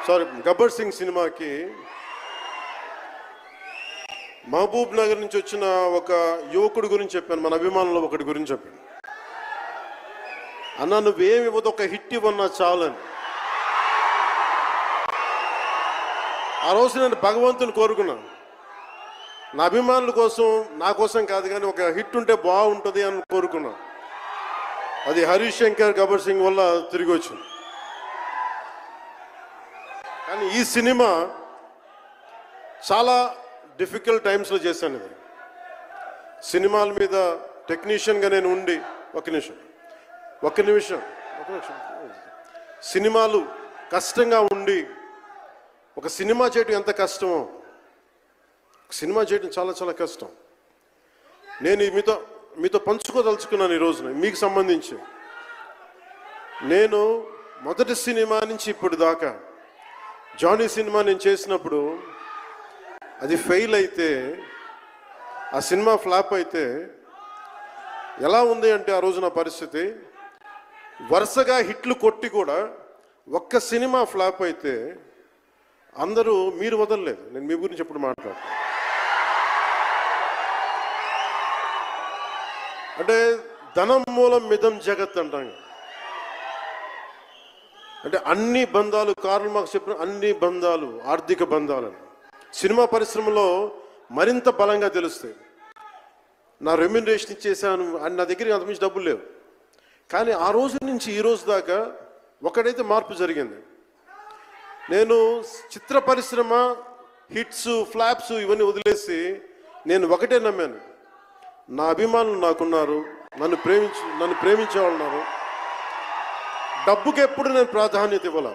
Sorry Gabbar Singh సినిమాకి మహబూబ్ నగర్ నుంచి వచ్చిన ఒక యువకుడి గురించి చెప్పాను, మన అభిమానులు ఒకటి గురించి చెప్పాను. అన్న నువ్వేమి ఇవ్వదు, ఒక హిట్ ఇవ్వన్నా చాలని. ఆ రోజు నేను భగవంతుని కోరుకున్నాను, నా అభిమానుల కోసం, నా కోసం కాదు కానీ ఒక హిట్ ఉంటే బాగుంటుంది అని కోరుకున్నాను. అది హరీష్ శంకర్ గబ్బర్ సింగ్ వల్ల తిరిగి వచ్చింది. కానీ ఈ సినిమా చాలా డిఫికల్ట్ టైమ్స్లో చేశాను. ఇది సినిమాల మీద టెక్నీషియన్గా నేను ఉండి ఒక నిమిషం సినిమాలు కష్టంగా ఉండి, ఒక సినిమా చేయడం ఎంత కష్టమో, సినిమా చేయడం చాలా చాలా కష్టం. నేను మీతో పంచుకోదలుచుకున్నాను ఈ రోజున. మీకు సంబంధించి నేను మొదటి సినిమా నుంచి ఇప్పుడు దాకా జానీ సినిమా నేను చేసినప్పుడు అది ఫెయిల్ అయితే, ఆ సినిమా ఫ్లాప్ అయితే ఎలా ఉంది అంటే ఆ రోజు నా పరిస్థితి, వరుసగా హిట్లు కొట్టి కూడా ఒక్క సినిమా ఫ్లాప్ అయితే అందరూ మీరు వదలలేదు. నేను మీ గురించి ఎప్పుడు మాట్లాడతాను అంటే ధనం మూలం మిదం జగత్ అంటాం. అంటే అన్ని బంధాలు, కార్ల్ మార్క్స్ చెప్పిన అన్ని బంధాలు ఆర్థిక బంధాలని సినిమా పరిశ్రమలో మరింత బలంగా తెలుస్తాయి. నా రెమ్యునరేషన్ ఇచ్చేసాను అని నా దగ్గర అంతమించి డబ్బులు లేవు. కానీ ఆ రోజు నుంచి ఈ రోజు దాకా ఒకటైతే మార్పు జరిగింది. నేను చిత్ర పరిశ్రమ హిట్స్ ఫ్లాప్స్ ఇవన్నీ వదిలేసి నేను ఒకటే నమ్మాను, నా అభిమానులు నాకున్నారు, నన్ను ప్రేమించే వాళ్ళు ఉన్నారు. డబ్బుకి ఎప్పుడు నేను ప్రాధాన్యత ఇవ్వాలి.